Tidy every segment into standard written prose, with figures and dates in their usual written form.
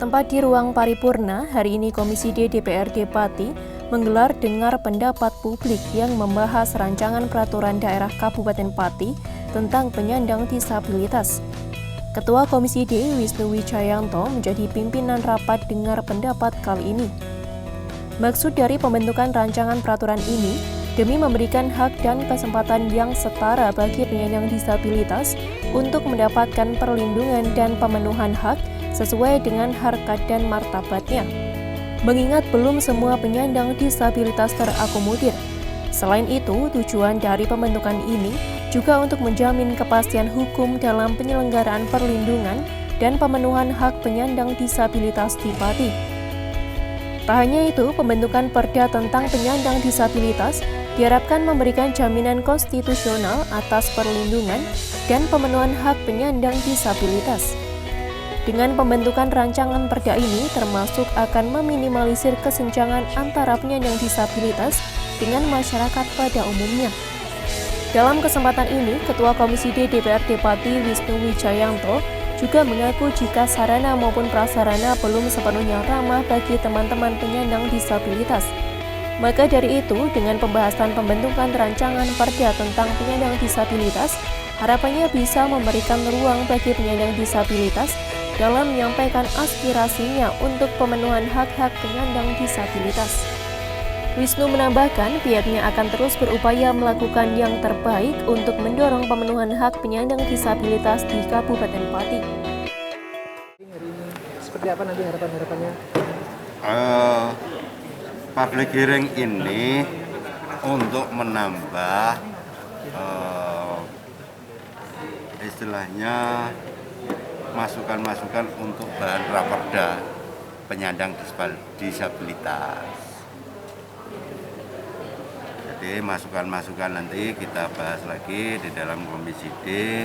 Tepat di ruang paripurna, hari ini Komisi D DPRD Pati menggelar dengar pendapat publik yang membahas rancangan peraturan daerah Kabupaten Pati tentang penyandang disabilitas. Ketua Komisi D Wisnu Wijayanto menjadi pimpinan rapat dengar pendapat kali ini. Maksud dari pembentukan rancangan peraturan ini demi memberikan hak dan kesempatan yang setara bagi penyandang disabilitas untuk mendapatkan perlindungan dan pemenuhan hak sesuai dengan harkat dan martabatnya. Mengingat belum semua penyandang disabilitas terakomodir. Selain itu, tujuan dari pembentukan ini juga untuk menjamin kepastian hukum dalam penyelenggaraan perlindungan dan pemenuhan hak penyandang disabilitas di Pati. Tak hanya itu, pembentukan Perda tentang penyandang disabilitas diharapkan memberikan jaminan konstitusional atas perlindungan dan pemenuhan hak penyandang disabilitas. Dengan pembentukan rancangan Perda ini termasuk akan meminimalisir kesenjangan antara penyandang disabilitas dengan masyarakat pada umumnya. Dalam kesempatan ini, Ketua Komisi D DPRD Pati Wisnu Wijayanto juga mengaku jika sarana maupun prasarana belum sepenuhnya ramah bagi teman-teman penyandang disabilitas. Maka dari itu, dengan pembahasan pembentukan rancangan Perda tentang penyandang disabilitas, harapannya bisa memberikan ruang bagi penyandang disabilitas dalam menyampaikan aspirasinya untuk pemenuhan hak-hak penyandang disabilitas. Wisnu menambahkan pihaknya akan terus berupaya melakukan yang terbaik untuk mendorong pemenuhan hak penyandang disabilitas di Kabupaten Pati. Seperti apa nanti harapan-harapannya? Public hearing ini untuk menambah istilahnya masukan-masukan untuk bahan raperda penyandang disabilitas. Jadi masukan-masukan nanti kita bahas lagi di dalam Komisi D,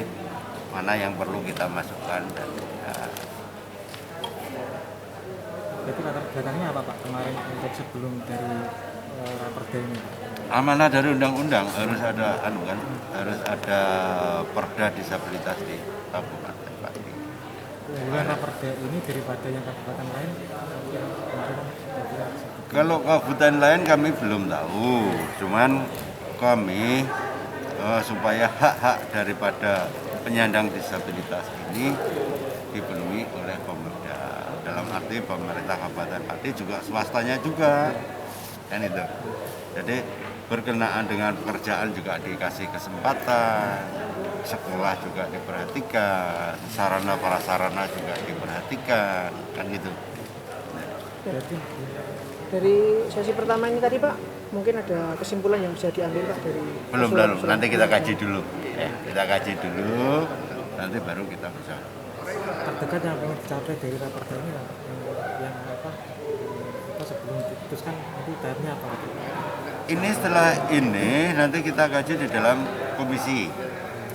mana yang perlu kita masukkan dan tidak. Jadi latar belakangnya apa Pak kemarin untuk sebelum dari raperda ini? Amanah dari undang-undang harus ada harus ada perda disabilitas di Kabupaten Pati. Keunggulan raperda ini daripada yang kabupaten lain? Kalau kabupaten lain kami belum tahu, cuman kami supaya hak-hak daripada penyandang disabilitas ini dipenuhi oleh pemerintah. Dalam arti pemerintah Kabupaten Pati juga swastanya juga, kan itu. Jadi berkenaan dengan pekerjaan juga dikasih kesempatan, sekolah juga diperhatikan, sarana prasarana juga diperhatikan, kan gitu. Berarti dari sesi pertama ini tadi Pak, mungkin ada kesimpulan yang bisa diambil Pak dari Belum, nanti kita kaji dulu. Kita kaji dulu, nanti baru kita bisa. terdekat yang ingin dicapai dari raperda ini yang apa sebelum diputuskan nanti tahapnya apa? Ini setelah ini nanti kita kaji di dalam komisi.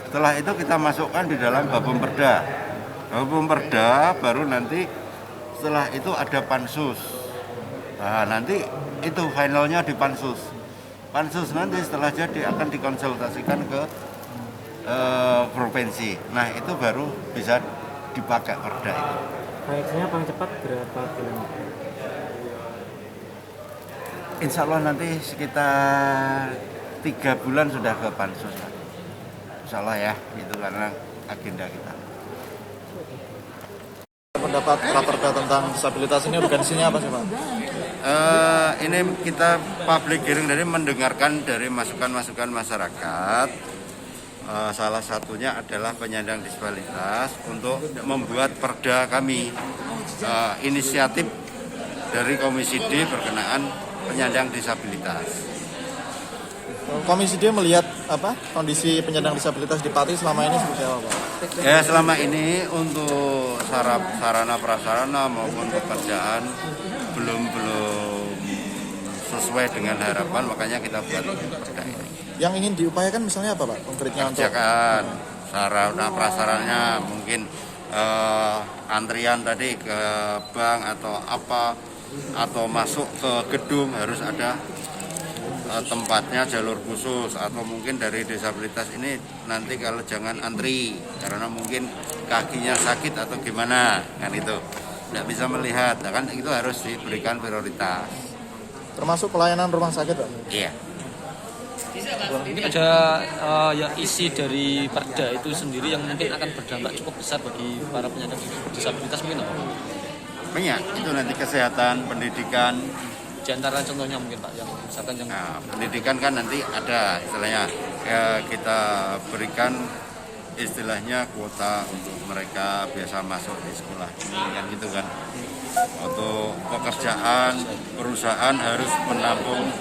Setelah itu kita masukkan di dalam Babum Perda. Babum Perda baru nanti setelah itu ada pansus. Nah, nanti itu finalnya di pansus. Pansus nanti setelah jadi akan dikonsultasikan ke provinsi. Nah, itu baru bisa dipakai perda itu. Proyeksinya paling cepat berapa bulan? Insya Allah nanti sekitar 3 bulan sudah ke pansus. Insya Allah ya, itu karena agenda kita. Pendapat raperda tentang disabilitas ini urgensinya apa sih Pak? Ini kita public hearing dari mendengarkan dari masukan-masukan masyarakat. Salah satunya adalah penyandang disabilitas untuk membuat perda kami. Inisiatif dari Komisi D berkenaan penyandang disabilitas. Komisi D melihat apa kondisi penyandang disabilitas di Pati selama ini seperti apa Pak? Ya, selama ini untuk sarana prasarana maupun pekerjaan belum sesuai dengan harapan, makanya kita buat perda ini. Yang ingin diupayakan misalnya apa Pak konkretnya untuk? Kerjakan sarana prasarannya mungkin antrian tadi ke bank atau apa, atau masuk ke gedung harus ada tempatnya jalur khusus, atau mungkin dari disabilitas ini nanti kalau jangan antri karena mungkin kakinya sakit atau gimana kan itu. tidak bisa melihat. Nah, kan itu harus diberikan prioritas. Termasuk pelayanan rumah sakit, Pak. Iya. Ini ada ya isi dari Perda itu sendiri yang mungkin akan berdampak cukup besar bagi para penyandang disabilitas mungkin apa? Banyak itu nanti kesehatan, pendidikan. Di antara contohnya mungkin Pak yang misalkan yang Nah, pendidikan kan nanti ada istilahnya kita berikan istilahnya kuota untuk mereka biasa masuk di sekolah ini kan gitu kan. Untuk pekerjaan perusahaan harus menampung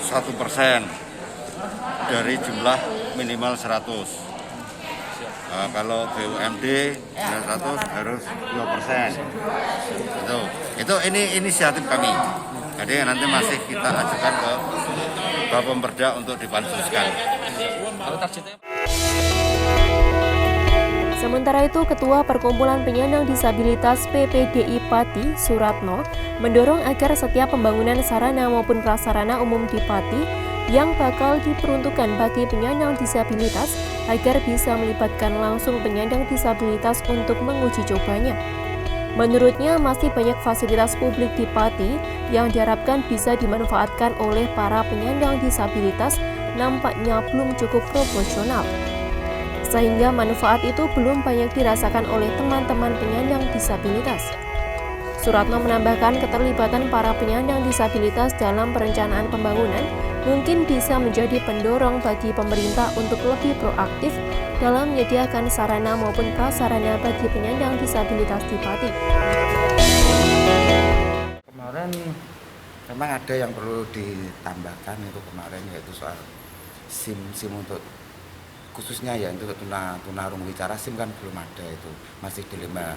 1% dari jumlah minimal 100. Kalau BUMD 100 harus 2%. Itu ini inisiatif kami. Jadi nanti masih kita ajukan ke Bapemperda untuk dipansuskan. kalau targetnya Sementara itu, Ketua Perkumpulan Penyandang Disabilitas PPDI Pati, Suratno, mendorong agar setiap pembangunan sarana maupun prasarana umum di Pati yang bakal diperuntukkan bagi penyandang disabilitas agar bisa melibatkan langsung penyandang disabilitas untuk menguji cobanya. Menurutnya, masih banyak fasilitas publik di Pati yang diharapkan bisa dimanfaatkan oleh para penyandang disabilitas nampaknya belum cukup proporsional, sehingga manfaat itu belum banyak dirasakan oleh teman-teman penyandang disabilitas. Suratno menambahkan keterlibatan para penyandang disabilitas dalam perencanaan pembangunan mungkin bisa menjadi pendorong bagi pemerintah untuk lebih proaktif dalam menyediakan sarana maupun prasarana bagi penyandang disabilitas di Pati. Kemarin memang ada yang perlu ditambahkan itu kemarin, yaitu soal SIM untuk khususnya ya untuk tunarungu wicara. SIM kan belum ada, itu masih dilema,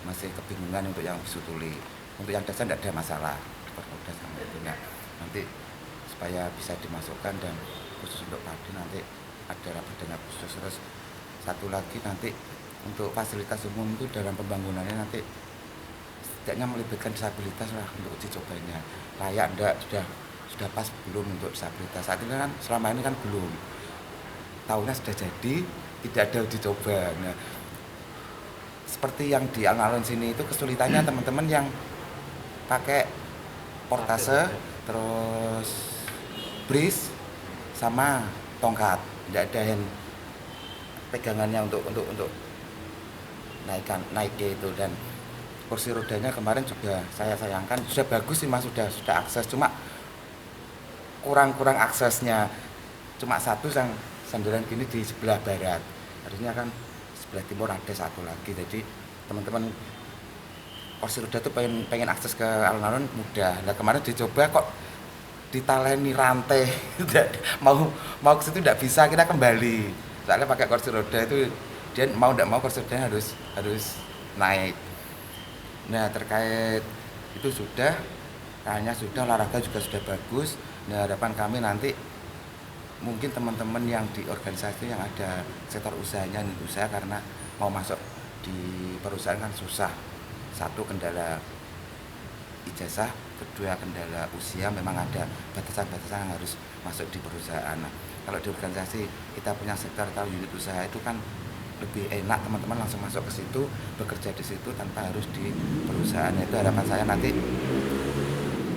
masih kebingungan untuk yang bisu tuli. Untuk yang dasar tidak ada masalah, dipermudah sama itu. Nah, nanti supaya bisa dimasukkan dan khusus untuk Padi nanti ada rapat dengan khusus. Terus satu lagi nanti untuk fasilitas umum itu dalam pembangunannya nanti setidaknya melibatkan disabilitas lah untuk uji cobanya. Layak enggak, sudah pas belum untuk disabilitas. Saat ini kan selama ini kan belum. Tahunnya sudah jadi, tidak ada uji coba. Nah, seperti yang di alun-alun sini itu kesulitannya teman-teman yang pakai portase, terus bris sama tongkat, tidak ada yang pegangannya untuk naik itu. Dan kursi rodanya kemarin juga saya sayangkan, sudah bagus sih Mas, sudah akses, cuma kurang aksesnya. Cuma satu yang sandaran gini di sebelah barat, harusnya kan sebelah timur ada satu lagi. Jadi teman-teman kursi roda tuh pengen akses ke alun-alun mudah. Nah, kemarin dicoba kok ditaleni rantai, mau ke situ tidak bisa, kita kembali. Soalnya pakai kursi roda itu dia mau tidak mau kursi rodanya harus naik. Nah, terkait itu kayaknya sudah, olahraga juga sudah bagus. Nah, harapan kami nanti mungkin teman-teman yang di organisasi yang ada sektor usahanya nih, usaha karena mau masuk di perusahaan kan susah. Satu, kendala ijazah, kedua kendala usia, memang ada batasan-batasan yang harus masuk di perusahaan. Nah, kalau di organisasi kita punya sektor atau unit usaha itu kan lebih enak, teman-teman langsung masuk ke situ, bekerja di situ tanpa harus di perusahaan. Itu harapan saya nanti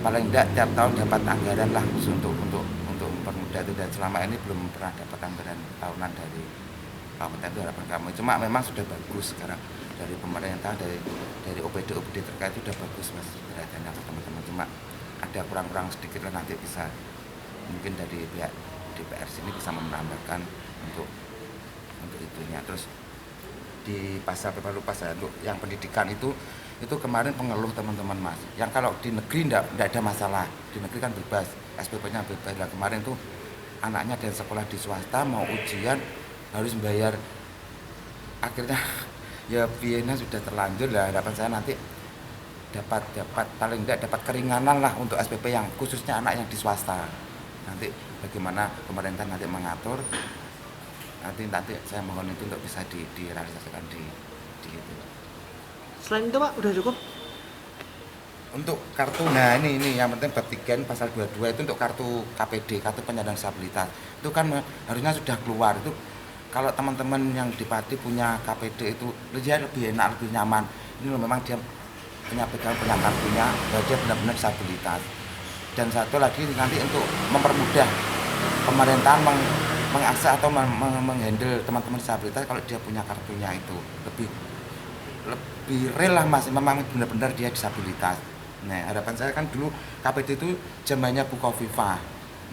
paling tidak tiap tahun dapat anggaran lah untuk mempermudah itu, dan selama ini belum pernah dapat anggaran tahunan dari pemerintah. Itu harapan kami. Cuma memang sudah bagus sekarang dari pemerintah, dari OPD terkait itu sudah bagus Mas derajatnya teman-teman. Cuma ada kurang sedikit lah, nanti bisa mungkin dari pihak DPR sini bisa menambahkan untuk itunya. Terus di pasal lupa saya untuk yang pendidikan itu kemarin pengeluh teman-teman Mas, yang kalau di negeri enggak ada masalah, di negeri kan bebas, SPP-nya bebas. Nah, kemarin tuh anaknya dari sekolah di swasta mau ujian harus bayar, akhirnya ya biayanya sudah terlanjur. Lah, harapan saya nanti dapat paling tidak dapat keringanan lah untuk SPP yang khususnya anak yang di swasta. Nanti bagaimana pemerintah nanti mengatur, nanti saya mohon itu untuk bisa direalisasikan di itu. Selain itu Pak, udah cukup? Untuk kartu, nah ini yang penting bab 3 pasal 22 itu untuk kartu KPD, kartu penyandang disabilitas. Itu kan harusnya sudah keluar. Itu kalau teman-teman yang di Pati punya KPD itu lebih enak, lebih nyaman. Ini memang dia punya pegang punya kartunya bahwa dia benar-benar disabilitas. Dan satu lagi nanti untuk mempermudah pemerintahan mengakses atau menghandle teman-teman disabilitas kalau dia punya kartunya itu lebih real lah Mas, memang benar-benar dia disabilitas. Nah, harapan saya kan dulu KPD itu zamannya Bu Kofifa.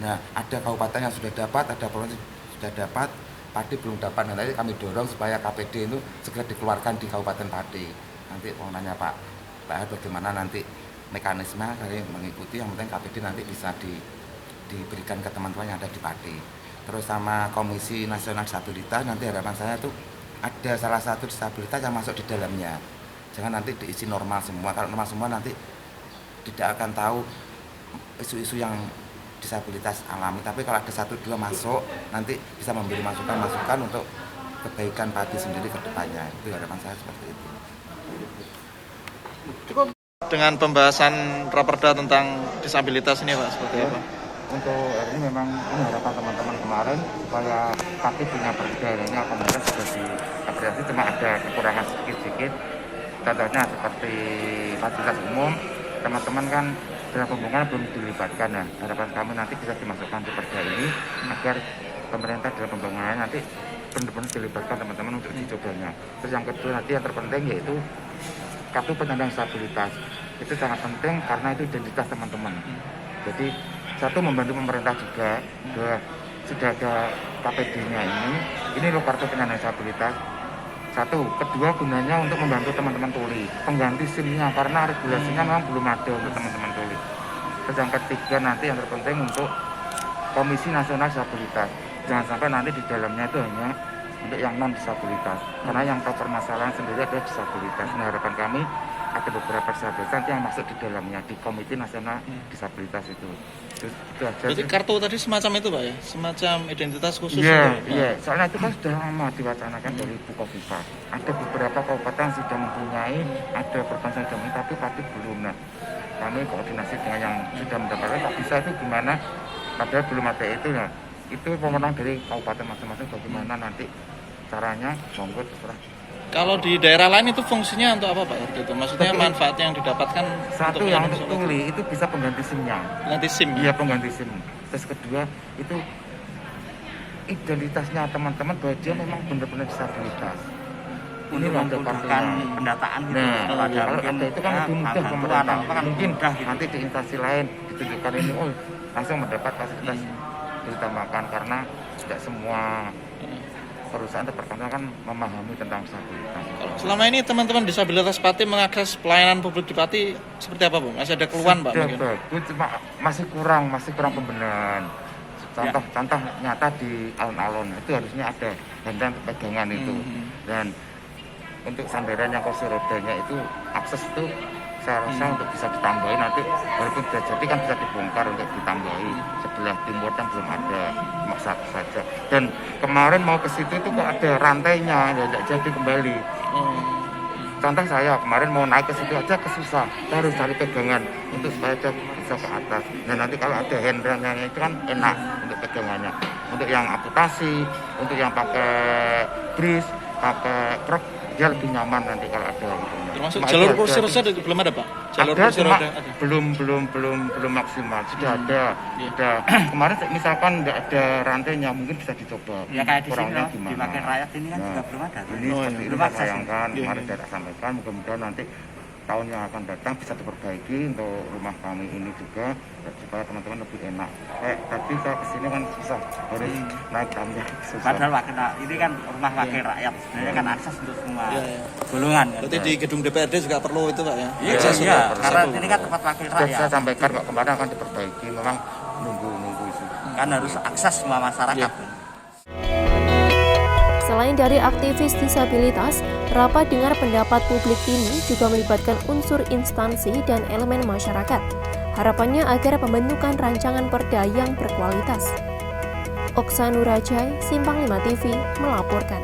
Nah, ada kabupaten yang sudah dapat, ada provinsi sudah dapat, Pati belum dapat. Nah, nanti kami dorong supaya KPD itu segera dikeluarkan di Kabupaten Pati. Nanti mau nanya Pak bagaimana nanti mekanisme dari mengikuti, yang penting KPD nanti bisa diberikan ke teman-teman yang ada di Pati. Terus sama Komisi Nasional Disabilitas, nanti harapan saya tuh ada salah satu disabilitas yang masuk di dalamnya. Jangan nanti diisi normal semua. Kalau normal semua nanti tidak akan tahu isu-isu yang disabilitas alami. Tapi kalau ada 1-2 masuk, nanti bisa memberi masukan-masukan untuk kebaikan Pati sendiri ke depannya. Itu harapan saya seperti itu. Dengan pembahasan raperda tentang disabilitas ini Pak, seperti apa? Untuk hari ini memang ini harapan teman-teman kemarin supaya Pati punya perda. Ini alhamdulillah sudah diapresiasi, cuma ada kekurangan sedikit-sedikit. Contohnya seperti fasilitas umum, teman-teman kan dalam pembangunan belum dilibatkan. Nah, harapan kami nanti bisa dimasukkan di perda ini agar pemerintah dalam pembangunan nanti benar-benar dilibatkan teman-teman untuk dicobanya. Terus yang kedua nanti yang terpenting yaitu kartu penyandang disabilitas. Itu sangat penting karena itu identitas teman-teman. Jadi satu membantu pemerintah juga bahwa sudah ada KPD-nya ini loh kartu penyandang disabilitas. Satu, kedua gunanya untuk membantu teman-teman tuli, pengganti SIM-nya karena regulasinya memang belum ada untuk teman-teman tuli. Terus yang ketiga nanti yang terpenting untuk Komisi Nasional Disabilitas. Jangan sampai nanti di dalamnya itu hanya untuk yang non disabilitas, karena yang tahu permasalahan sendiri adalah disabilitas. Nah, harapan kami ada beberapa disabilitas nanti yang masuk di dalamnya di Komite Nasional Disabilitas itu aja. Jadi kartu tadi semacam itu Pak ya, semacam identitas khusus. Iya. Soalnya itu kan sudah lama diwacanakan dari Bu Kofifa. Ada beberapa kabupaten yang sudah mempunyai, ada provinsi yang sudah mempunyai, tapi Pati belum. Nah, kami koordinasi dengan yang sudah mendapatkan, kok bisa itu gimana? Padahal belum ada itu ya. Itu pemenang dari kabupaten masing-masing bagaimana nanti caranya, monggo terserah. Kalau di daerah lain itu fungsinya untuk apa Pak? Itu maksudnya manfaat yang didapatkan satu yang untuk tuli itu bisa pengganti SIM-nya. Pengganti SIM. Iya, pengganti SIM. Terus kedua itu identitasnya teman-teman bahwa dia memang benar-benar disabilitas. Ini memudahkan pendataan gitu. Nah, kalau ada itu kan lebih mudah pemerintah. Mungkin nanti di instansi lain ditunjukkan ini, langsung mendapat fasilitas diutamakan karena tidak semua perusahaan atau perkantoran kan memahami tentang disabilitas. Selama ini teman-teman disabilitas Pati mengakses pelayanan publik di Pati seperti apa Bu? Masih ada keluhan Pak? Bagus, cuma masih kurang pembenahan. Contoh nyata di alun-alun itu harusnya ada bantuan pegangan itu. Dan untuk sandaran yang kursi rodanya itu akses itu saya rasa untuk bisa ditambahi nanti, walaupun sudah jadi kan bisa dibongkar untuk ditambahi. Sebelah timur kan belum ada, cuma satu saja. Dan kemarin mau ke situ itu kok ada rantainya, tidak jadi kembali. Contoh saya kemarin mau naik ke situ aja kesusah, kita harus cari pegangan untuk supaya dia bisa ke atas. Dan nanti kalau ada handrailnya itu kan enak untuk pegangannya. Untuk yang amputasi, untuk yang pakai bris, pakai krok, dia lebih nyaman nanti kalau ada. Termasuk jalur kursi roda belum ada Pak? Jalur ada, kursi roda ada. Belum maksimal. Sudah ada. Sudah. Kemarin misalkan tidak ada rantainya mungkin bisa dicoba. Ya kayak di sini loh, di Makin Rakyat ini kan juga belum ada. Ini seperti itu saya sayangkan. Kemarin saya sampaikan, mudah-mudahan nanti tahun yang akan datang bisa diperbaiki untuk rumah kami ini juga supaya teman-teman lebih enak. Tadi saya kesini kan susah, harus naik tangga susah. Padahal ini kan rumah wakil rakyat, sebenarnya kan akses untuk semua golongan. Berarti di gedung DPRD juga perlu itu Pak ya? Iya, karena ini kan tempat wakil rakyat. Saya sampaikan kok kemarin akan diperbaiki, memang nunggu itu. Kan harus akses semua masyarakat. Selain dari aktivis disabilitas, rapat dengar pendapat publik ini juga melibatkan unsur instansi dan elemen masyarakat. Harapannya agar pembentukan rancangan perda yang berkualitas. Oksa Nurajai, Simpang 5 TV, melaporkan.